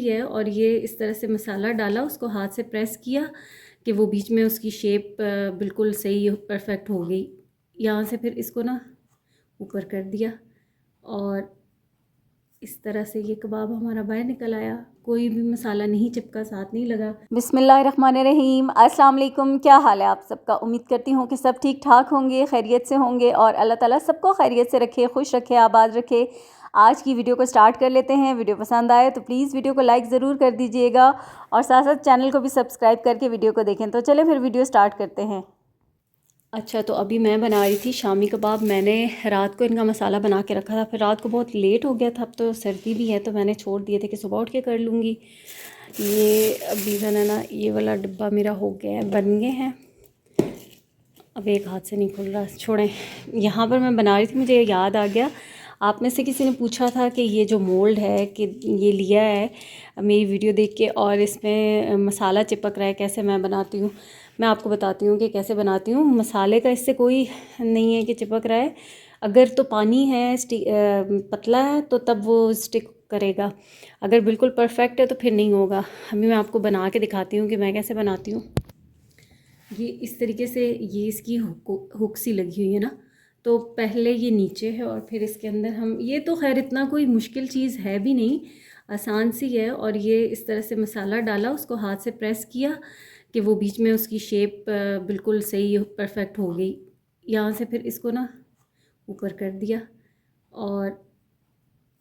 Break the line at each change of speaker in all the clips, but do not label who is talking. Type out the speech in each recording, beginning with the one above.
है और ये इस तरह से मसाला डाला, उसको हाथ से प्रेस किया कि वो बीच में उसकी शेप बिल्कुल सही परफेक्ट हो गई। यहाँ से फिर इसको ना ऊपर कर दिया और इस तरह से ये कबाब हमारा बाहर निकल आया। कोई भी मसाला नहीं चिपका, साथ नहीं लगा।
बिस्मिल्लाहिर्रहमानिर्रहीम। अस्सलाम वालेकुम। क्या हाल है आप सबका? उम्मीद करती हूँ कि सब ठीक ठाक होंगे, खैरियत से होंगे और अल्लाह ताला सबको खैरियत से रखे, खुश रखे, आबाद रखे। आज की वीडियो को स्टार्ट कर लेते हैं। वीडियो पसंद आए तो प्लीज़ वीडियो को लाइक ज़रूर कर दीजिएगा और साथ साथ चैनल को भी सब्सक्राइब करके वीडियो को देखें। तो चले फिर वीडियो स्टार्ट करते हैं।
अच्छा, तो अभी मैं बना रही थी शामी कबाब। मैंने रात को इनका मसाला बना के रखा था, फिर रात को बहुत लेट हो गया था, अब तो सर्दी भी है तो मैंने छोड़ दिए थे कि सुबह उठ के कर लूँगी। ये अभी मैंने ना ये वाला डिब्बा मेरा हो गया है, बन गए हैं। अब एक हाथ से नहीं खुल रहा, छोड़ें। यहाँ पर मैं बना रही थी, मुझे याद आ गया, आप में से किसी ने पूछा था कि ये जो मोल्ड है कि ये लिया है मेरी वीडियो देख के और इसमें मसाला चिपक रहा है, कैसे मैं बनाती हूँ। मैं आपको बताती हूँ कि कैसे बनाती हूँ। मसाले का इससे कोई नहीं है कि चिपक रहा है। अगर तो पानी है पतला है तो तब वो स्टिक करेगा, अगर बिल्कुल परफेक्ट है तो फिर नहीं होगा। अभी मैं आपको बना के दिखाती हूँ कि मैं कैसे बनाती हूँ। ये इस तरीके से ये इसकी हुक सी लगी हुई है ना, तो पहले ये नीचे है और फिर इसके अंदर हम, ये तो खैर इतना कोई मुश्किल चीज़ है भी नहीं, आसान सी है। और ये इस तरह से मसाला डाला, उसको हाथ से प्रेस किया कि वो बीच में उसकी शेप बिल्कुल सही परफेक्ट हो गई। यहाँ से फिर इसको ना ऊपर कर दिया और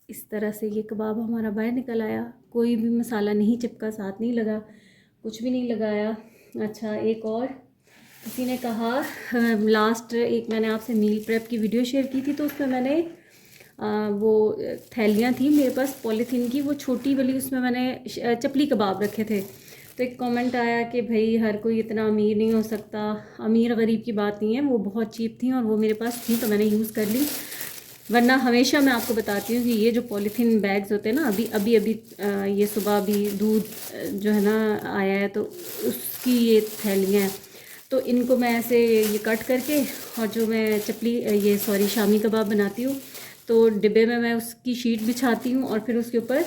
इस तरह से ये कबाब हमारा बाहर निकल आया। कोई भी मसाला नहीं चिपका, साथ नहीं लगा, कुछ भी नहीं लगाया। अच्छा, एक और किसी ने कहा, लास्ट एक मैंने आपसे मील प्रेप की वीडियो शेयर की थी, तो उसमें मैंने वो थैलियाँ थी मेरे पास पॉलीथीन की, वो छोटी वाली, उसमें मैंने चपली कबाब रखे थे। तो एक कमेंट आया कि भाई हर कोई इतना अमीर नहीं हो सकता। अमीर गरीब की बात नहीं है, वो बहुत चीप थी और वो मेरे पास थी तो मैंने यूज़ कर ली। वरना हमेशा मैं आपको बताती हूँ कि ये जो पॉलीथीन बैग्स होते हैं ना, अभी ये सुबह अभी दूध जो है ना आया है तो उसकी ये थैलियाँ हैं, तो इनको मैं ऐसे ये कट करके, और जो मैं शामी कबाब बनाती हूँ तो डिब्बे में मैं उसकी शीट बिछाती हूँ और फिर उसके ऊपर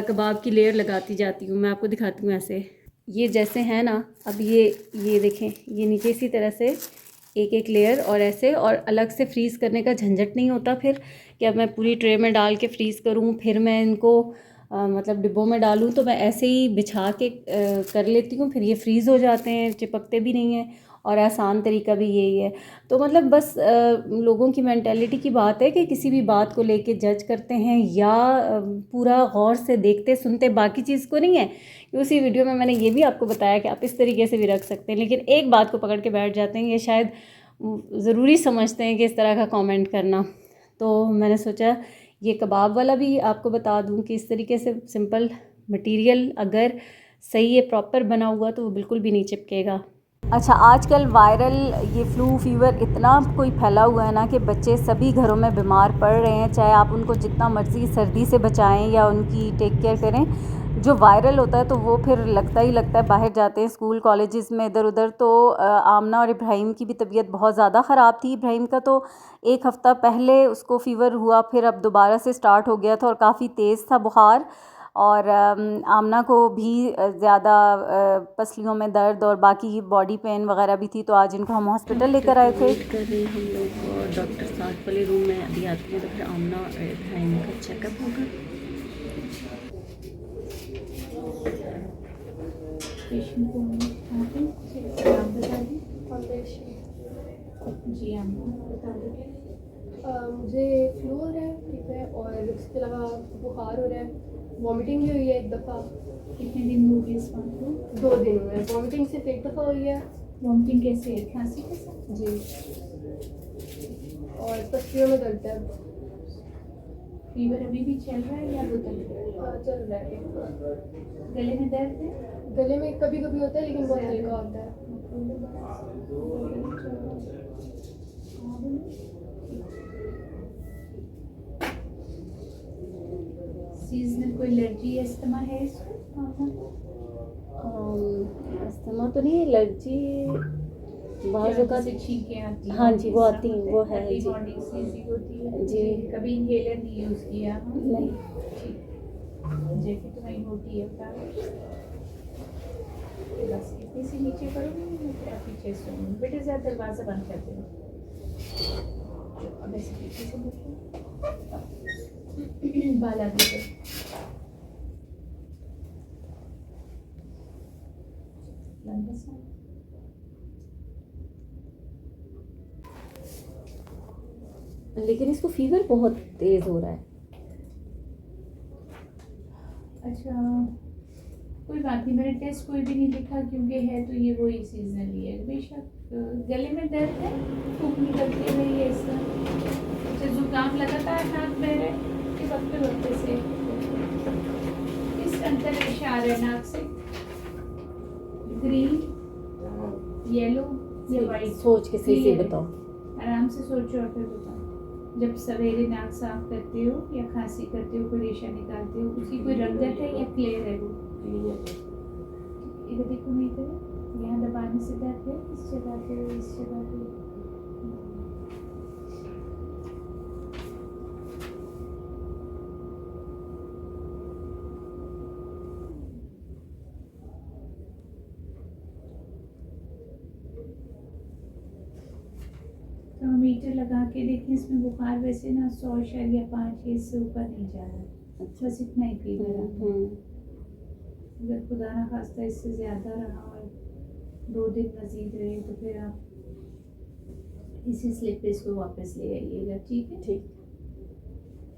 कबाब की लेयर लगाती जाती हूँ। मैं आपको दिखाती हूँ ऐसे, ये जैसे है ना, अब ये देखें, ये नीचे इसी तरह से एक एक लेयर और ऐसे, और अलग से फ्रीज़ करने का झंझट नहीं होता फिर कि अब मैं पूरी ट्रे में डाल के फ्रीज़ करूँ, फिर मैं इनको मतलब डिब्बों में डालूँ। तो मैं ऐसे ही बिछा के कर लेती हूँ, फिर ये फ्रीज़ हो जाते हैं, चिपकते भी नहीं हैं और आसान तरीका भी यही है। तो मतलब बस लोगों की मेंटालिटी की बात है कि किसी भी बात को लेके जज करते हैं या पूरा गौर से देखते सुनते, बाकी चीज़ को नहीं है। उसी वीडियो में मैंने ये भी आपको बताया कि आप इस तरीके से भी रख सकते हैं, लेकिन एक बात को पकड़ के बैठ जाते हैं, ये शायद ज़रूरी समझते हैं कि इस तरह का कमेंट करना। तो मैंने सोचा ये कबाब वाला भी आपको बता दूं कि इस तरीके से सिंपल मटेरियल अगर सही है, प्रॉपर बना हुआ, तो वो बिल्कुल भी नहीं चिपकेगा।
अच्छा, आजकल वायरल ये फ्लू फीवर इतना कोई फैला हुआ है ना कि बच्चे सभी घरों में बीमार पड़ रहे हैं। चाहे आप उनको जितना मर्ज़ी सर्दी से बचाएं या उनकी टेक केयर करें, जो वायरल होता है तो वो फिर लगता ही लगता है। बाहर जाते हैं स्कूल कॉलेजेस में इधर उधर, तो आमना और इब्राहिम की भी तबीयत बहुत ज़्यादा ख़राब थी। इब्राहिम का तो एक हफ़्ता पहले उसको फ़ीवर हुआ, फिर अब दोबारा से स्टार्ट हो गया था और काफ़ी तेज़ था बुखार। और आमना को भी ज़्यादा पसलियों में दर्द और बाकी बॉडी पेन वगैरह भी थी, तो आज इनको हम हॉस्पिटल लेकर आए थे।
वेट कर रहे हैं हम लोग, और डॉक्टर साथ वाले रूम में अभी आते हैं तो फिर आमना और इब्राहिम का चेकअप होगा। पेशेंट को जी आमना बता दीजिए।
मुझे फ्लू हो रहा है, ठीक है, और इसके अलावा बुखार हो रहा है, वॉमिटिंग भी हुई है एक दफ़ा।
कितने दिन हो गए इस बात को?
2 दिन हुए हैं। वॉमिटिंग सिर्फ एक दफ़ा हुई है।
वॉमिटिंग कैसे है? खांसी के साथ?
जी, और पसलियों में दर्द है।
फीवर अभी भी चल रहा है या रुक गया?
चल रहा है।
गले में दर्द है?
गले में कभी कभी होता है लेकिन बहुत हल्का होता है।
सीजनल कोई एलर्जी या अस्थमा है इसको? अस्थमा तो नहीं, एलर्जी बाहर का छींकें आती हैं। हाँ जी, वो आती हैं, वो है जी।
होती है
जी,
कभी इनहेलर नहीं यूज़ किया?
नहीं।
जैकेट वही मोटी है बस इतनी सी नीचे करूँगी फिर पीछे सूंगी। बेटे ज़्यादा दरवाज़ा बंद कर देना। अब ऐसे पीछे से देखो बाल आगे से लंबा सा।
लेकिन इसको फीवर बहुत तेज़ हो रहा है।
अच्छा कोई बात नहीं, मैंने टेस्ट कोई भी नहीं लिखा क्योंकि है तो ये वही सीजनली है। बेशक गले में दर्द है, धूप निकलती है ये इस तरह। अच्छा जुकाम लगातार हाथ बह रहे कि वक्त से इस अंतर रेशे आ रहे नाक से, ग्रीन येलो या वाइट?
सोच के सही बताओ।
आराम से सोचो और फिर बताओ। जब सवेरे नाक साफ करते हो या खांसी करते हो, कोई रेशा निकालते हो, उसकी कोई रंगत है या क्लियर है? वो इधर देखो, नहीं करो, यहाँ दबाने से दर्द है, इस जगह पे, इस जगह पे। थर्मोमीटर लगा के देखें, इसमें बुखार वैसे ना 100 या 5 इससे ऊपर नहीं जा रहा। अच्छा बस इतना ही फीवर है। अगर खुदा ना खास्ता इससे ज़्यादा रहा और 2 दिन मज़ीद रहे तो फिर आप इसी स्लिप पे इसको वापस ले आइएगा। ठीक है? ठीक,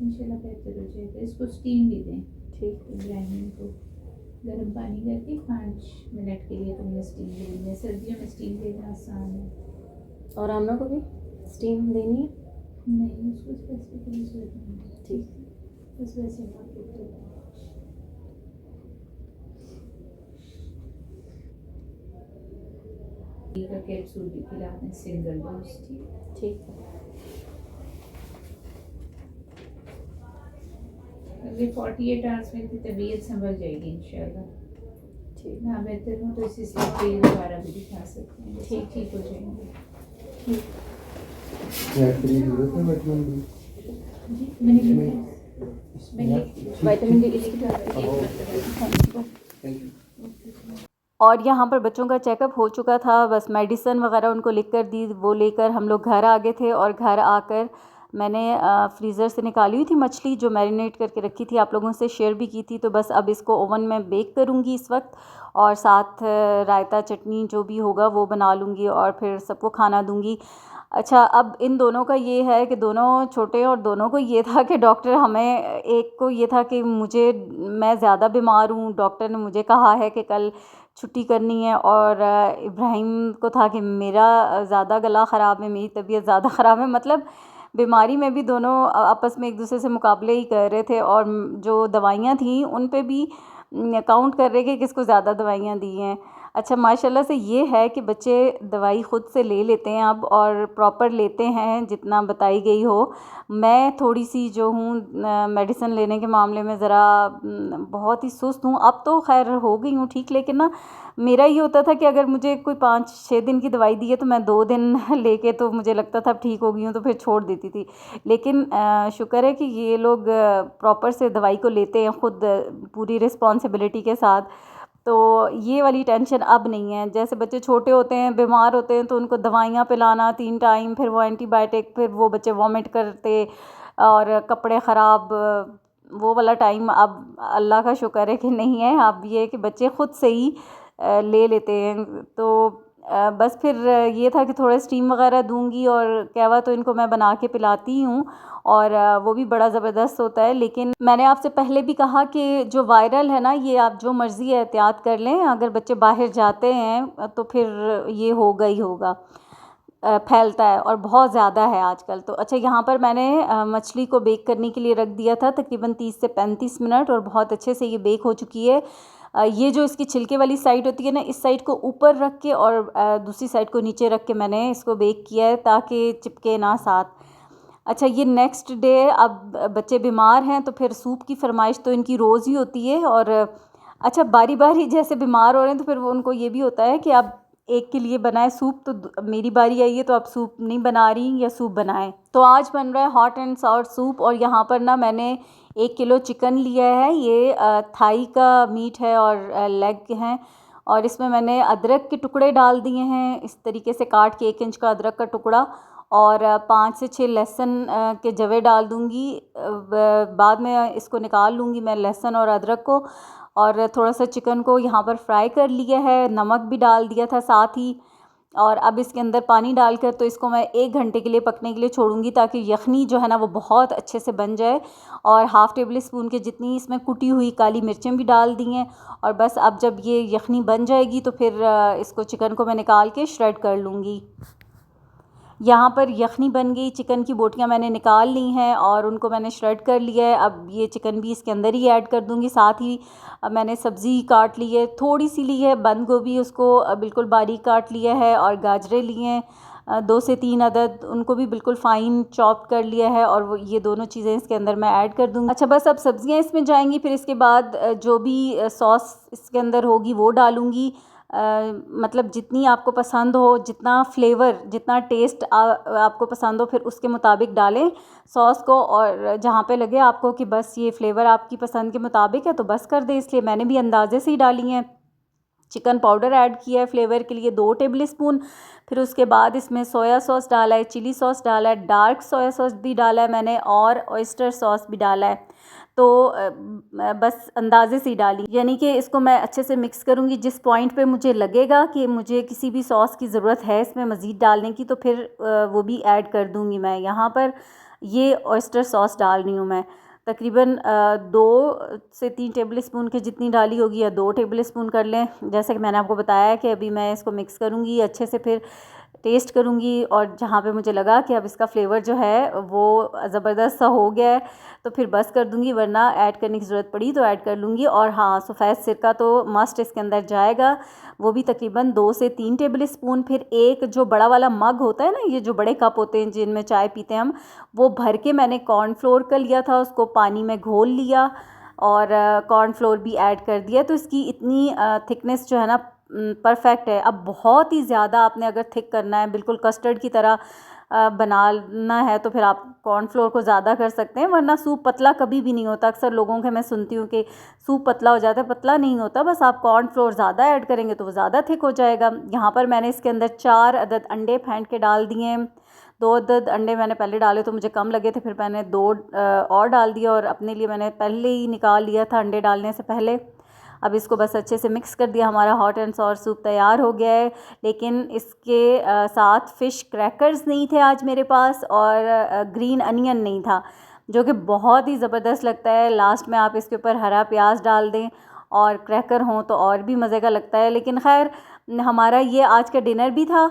इंशाल्लाह बेहतर हो जाएगा। इसको स्टीम भी दें। ठीक, इब्राहिम को गर्म पानी करके 5 मिनट के लिए तुमने स्टीम देनी है। सर्दियों में स्टीम देना आसान है।
और आमना को भी स्टीम देनी है?
नहीं, उसको स्पेसिफिकली ज़रूरत नहीं है।
ठीक,
बस वैसे आप का कैप्सूल भी खिला दें, सिंगल डोज।
ठीक।
अगले 48 आवर्स में तबीयत संभल जाएगी इंशाल्लाह। ठीक ना, बेहतर हो तो इसी से दोबारा भी दिखा सकते हैं। ठीक, ठीक हो जाएंगे।
विटामिन डी
और यहाँ पर बच्चों का चेकअप हो चुका था, बस मेडिसिन वगैरह उनको लिख कर दी, वो लेकर हम लोग घर आ गए थे। और घर आकर मैंने फ्रीज़र से निकाली हुई थी मछली जो मैरिनेट करके रखी थी, आप लोगों से शेयर भी की थी। तो बस अब इसको ओवन में बेक करूँगी इस वक्त, और साथ रायता चटनी जो भी होगा वो बना लूँगी और फिर सबको खाना दूँगी। अच्छा, अब इन दोनों का ये है कि दोनों छोटे, और दोनों को ये था कि डॉक्टर हमें, एक को ये था कि मैं ज़्यादा बीमार हूँ, डॉक्टर ने मुझे कहा है कि कल छुट्टी करनी है, और इब्राहिम को था कि मेरा ज़्यादा गला ख़राब है, मेरी तबीयत ज़्यादा ख़राब है। मतलब बीमारी में भी दोनों आपस में एक दूसरे से मुकाबले ही कर रहे थे, और जो दवाइयाँ थी उन पे भी काउंट कर रहे कि किसको ज़्यादा दवाइयाँ दी हैं। अच्छा, माशाल्लाह से ये है कि बच्चे दवाई ख़ुद से ले लेते हैं अब, और प्रॉपर लेते हैं जितना बताई गई हो। मैं थोड़ी सी जो हूँ मेडिसिन लेने के मामले में ज़रा बहुत ही सुस्त हूँ। अब तो खैर हो गई हूँ ठीक, लेकिन ना मेरा ये होता था कि अगर मुझे कोई 5-6 दिन की दवाई दी है तो मैं 2 दिन लेके तो मुझे लगता था अब ठीक हो गई हूँ, तो फिर छोड़ देती थी। लेकिन शुक्र है कि ये लोग प्रॉपर से दवाई को लेते हैं ख़ुद, पूरी रिस्पॉन्सिबिलिटी के साथ। तो ये वाली टेंशन अब नहीं है। जैसे बच्चे छोटे होते हैं, बीमार होते हैं, तो उनको दवाइयाँ पिलाना 3 टाइम, फिर वो एंटीबायोटिक, फिर वो बच्चे वॉमिट करते और कपड़े ख़राब, वो वाला टाइम अब अल्लाह का शुक्र है कि नहीं है। अब ये है कि बच्चे ख़ुद से ही ले लेते हैं। तो बस फिर ये था कि थोड़ा स्टीम वगैरह दूंगी, और कहवा तो इनको मैं बना के पिलाती हूँ, और वो भी बड़ा ज़बरदस्त होता है। लेकिन मैंने आपसे पहले भी कहा कि जो वायरल है ना, ये आप जो मर्ज़ी एहतियात कर लें, अगर बच्चे बाहर जाते हैं तो फिर ये होगा ही होगा, फैलता है, और बहुत ज़्यादा है आजकल तो। अच्छा, यहाँ पर मैंने मछली को बेक करने के लिए रख दिया था तकरीबन 30 से 35 मिनट, और बहुत अच्छे से ये बेक हो चुकी है। ये जो इसकी छिलके वाली साइड होती है ना, इस साइड को ऊपर रख के और दूसरी साइड को नीचे रख के मैंने इसको बेक किया है ताकि चिपके ना साथ। अच्छा, ये नेक्स्ट डे, अब बच्चे बीमार हैं तो फिर सूप की फरमाइश तो इनकी रोज़ ही होती है। और अच्छा, बारी बारी जैसे बीमार हो रहे हैं तो फिर वो उनको ये भी होता है कि अब एक के लिए बनाए सूप, तो मेरी बारी आई है तो अब सूप नहीं बना रही या सूप बनाएं। तो आज बन रहा है हॉट एंड सावर सूप, और यहाँ पर ना मैंने 1 किलो चिकन लिया है, ये थाई का मीट है और लेग हैं। और इसमें मैंने अदरक के टुकड़े डाल दिए हैं इस तरीके से काट के, 1 इंच का अदरक का टुकड़ा, और 5 से 6 लहसुन के जवे डाल दूँगी। बाद में इसको निकाल लूँगी मैं लहसुन और अदरक को। और थोड़ा सा चिकन को यहाँ पर फ्राई कर लिया है, नमक भी डाल दिया था साथ ही। और अब इसके अंदर पानी डालकर तो इसको मैं 1 घंटे के लिए पकने के लिए छोड़ूंगी, ताकि यखनी जो है ना वो बहुत अच्छे से बन जाए। और हाफ़ टेबल स्पून के जितनी इसमें कुटी हुई काली मिर्चें भी डाल दी हैं। और बस अब जब ये यखनी बन जाएगी तो फिर इसको चिकन को मैं निकाल के श्रेड कर लूँगी। यहाँ पर यखनी बन गई, चिकन की बोटियाँ मैंने निकाल ली हैं और उनको मैंने श्रेड कर लिया है। अब ये चिकन भी इसके अंदर ही ऐड कर दूँगी। साथ ही मैंने सब्ज़ी काट ली है, थोड़ी सी ली है बंद गोभी, उसको बिल्कुल बारीक काट लिया है। और गाजरें लिए हैं 2 से 3 अदद, उनको भी बिल्कुल फ़ाइन चॉप कर लिया है। और वो ये दोनों चीज़ें इसके अंदर मैं ऐड कर दूँगी। अच्छा, बस अब सब्ज़ियाँ इसमें जाएंगी, फिर इसके बाद जो भी सॉस इसके अंदर होगी वो डालूँगी। मतलब जितनी आपको पसंद हो, जितना फ्लेवर, जितना टेस्ट आपको पसंद हो, फिर उसके मुताबिक डालें सॉस को। और जहाँ पे लगे आपको कि बस ये फ्लेवर आपकी पसंद के मुताबिक है तो बस कर दें, इसलिए मैंने भी अंदाजे से ही डाली हैं। चिकन पाउडर ऐड किया है फ्लेवर के लिए 2 टेबल स्पून। फिर उसके बाद इसमें सोया सॉस डाला है, चिली सॉस डाला है, डार्क सोया सॉस भी डाला है मैंने, और ऑयस्टर सॉस भी डाला है। तो बस अंदाजे से ही डाली, यानी कि इसको मैं अच्छे से मिक्स करूँगी। जिस पॉइंट पे मुझे लगेगा कि मुझे किसी भी सॉस की ज़रूरत है इसमें मज़ीद डालने की, तो फिर वो भी ऐड कर दूँगी मैं। यहाँ पर ये ऑयस्टर सॉस डाल रही हूँ मैं, तकरीबन 2 से 3 टेबल स्पून के जितनी डाली होगी, या 2 टेबल स्पून कर लें। जैसे कि मैंने आपको बताया कि अभी मैं इसको मिक्स करूँगी अच्छे से, फिर टेस्ट करूँगी। और जहाँ पे मुझे लगा कि अब इसका फ्लेवर जो है वो ज़बरदस्त सा हो गया है तो फिर बस कर दूँगी, वरना ऐड करने की ज़रूरत पड़ी तो ऐड कर लूँगी। और हाँ, सफ़ेद सिरका तो मस्ट इसके अंदर जाएगा, वो भी तकरीबन 2 से 3 टेबल स्पून। फिर एक जो बड़ा वाला मग होता है ना, ये जो बड़े कप होते हैं जिनमें चाय पीते हैं हम, वो भर के मैंने कॉर्नफ्लोर का लिया था, उसको पानी में घोल लिया और कॉर्नफ्लोर भी ऐड कर दिया। तो इसकी इतनी थिकनेस जो है ना परफेक्ट है। अब बहुत ही ज़्यादा आपने अगर थिक करना है, बिल्कुल कस्टर्ड की तरह बनाना है, तो फिर आप कॉर्नफ्लोर को ज़्यादा कर सकते हैं, वरना सूप पतला कभी भी नहीं होता। अक्सर लोगों के मैं सुनती हूँ कि सूप पतला हो जाता है, पतला नहीं होता, बस आप कॉर्नफ्लोर ज़्यादा ऐड करेंगे तो वो ज़्यादा थिक हो जाएगा। यहाँ पर मैंने इसके अंदर 4 अदद अंडे फेंट के डाल दिए हैं। 2 अदद अंडे मैंने पहले डाले तो मुझे कम लगे थे, फिर मैंने 2 और डाल दिया, और अपने लिए मैंने पहले ही निकाल लिया था अंडे डालने से पहले। अब इसको बस अच्छे से मिक्स कर दिया, हमारा हॉट एंड सॉर सूप तैयार हो गया है। लेकिन इसके साथ फ़िश क्रैकर्स नहीं थे आज मेरे पास, और ग्रीन अनियन नहीं था, जो कि बहुत ही ज़बरदस्त लगता है। लास्ट में आप इसके ऊपर हरा प्याज डाल दें और क्रैकर हों तो और भी मज़े का लगता है। लेकिन खैर, हमारा ये आज का डिनर भी था।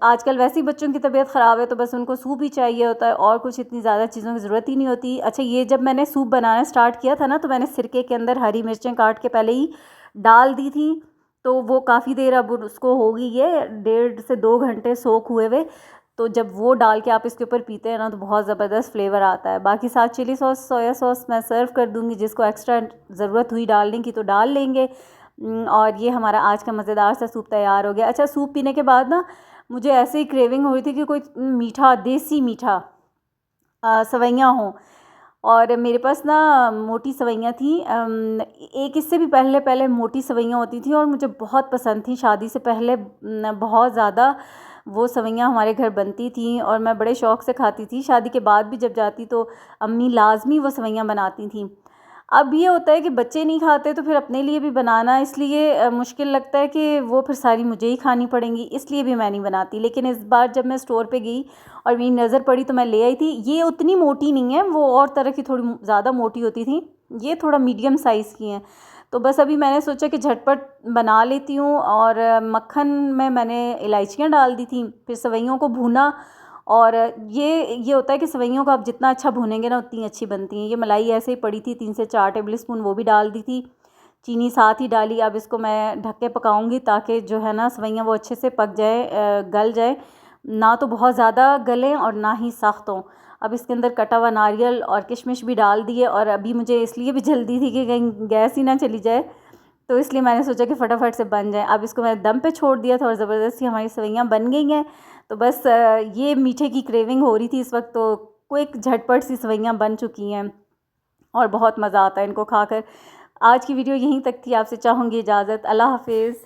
आजकल वैसे ही बच्चों की तबीयत ख़राब है तो बस उनको सूप ही चाहिए होता है, और कुछ इतनी ज़्यादा चीज़ों की ज़रूरत ही नहीं होती। अच्छा, ये जब मैंने सूप बनाना स्टार्ट किया था ना, तो मैंने सिरके के अंदर हरी मिर्चें काट के पहले ही डाल दी थी, तो वो काफ़ी देर अब उसको हो गई है, 1.5 से 2 घंटे सोख हुए हुए। तो जब वो डाल के आप इसके ऊपर पीते हैं ना, तो बहुत ज़बरदस्त फ्लेवर आता है। बाकी साथ चिली सॉस, सोया सॉस मैं सर्व कर दूँगी, जिसको एक्स्ट्रा ज़रूरत हुई डालने की तो डाल लेंगे। और ये हमारा आज का मज़ेदार सा सूप तैयार हो गया। अच्छा, सूप पीने के बाद ना मुझे ऐसे ही क्रेविंग हो रही थी कि कोई मीठा, देसी मीठा सवैयाँ हों, और मेरे पास ना मोटी सवैयाँ थी। एक इससे भी पहले पहले मोटी सवैयाँ होती थी और मुझे बहुत पसंद थी। शादी से पहले बहुत ज़्यादा वो सवैयाँ हमारे घर बनती थी और मैं बड़े शौक़ से खाती थी। शादी के बाद भी जब जाती तो अम्मी लाजमी वो सवैयाँ बनाती थीं। अब ये होता है कि बच्चे नहीं खाते तो फिर अपने लिए भी बनाना इसलिए मुश्किल लगता है कि वो फिर सारी मुझे ही खानी पड़ेंगी, इसलिए भी मैं नहीं बनाती। लेकिन इस बार जब मैं स्टोर पे गई और मेरी नज़र पड़ी तो मैं ले आई थी। ये उतनी मोटी नहीं है, वो और तरह की थोड़ी ज़्यादा मोटी होती थी, ये थोड़ा मीडियम साइज़ की हैं। तो बस अभी मैंने सोचा कि झटपट बना लेती हूँ, और मक्खन में मैंने इलायचियाँ डाल दी थी, फिर सवैयों को भूना। और ये होता है कि सवैयों को आप जितना अच्छा भूनेंगे ना उतनी अच्छी बनती हैं। ये मलाई ऐसे ही पड़ी थी 3 से 4 टेबल स्पून, वो भी डाल दी थी, चीनी साथ ही डाली। अब इसको मैं ढक के पकाऊंगी ताकि जो है ना सवैयाँ वो अच्छे से पक जाए, गल जाए, ना तो बहुत ज़्यादा गलें और ना ही सख्त हों। अब इसके अंदर कटा हुआ नारियल और किशमिश भी डाल दिए, और अभी मुझे इसलिए भी जल्दी थी कि कहीं गैस ही ना चली जाए, तो इसलिए मैंने सोचा कि फटाफट से बन जाए। अब इसको मैं दम पे छोड़ दिया था और ज़बरदस्ती हमारी सवैयाँ बन गई हैं। तो बस ये मीठे की क्रेविंग हो रही थी इस वक्त, तो क्विक झटपट सी सवैयाँ बन चुकी हैं। और बहुत मज़ा आता है इनको खाकर। आज की वीडियो यहीं तक थी, आपसे चाहूँगी इजाज़त। अल्लाह हाफिज़।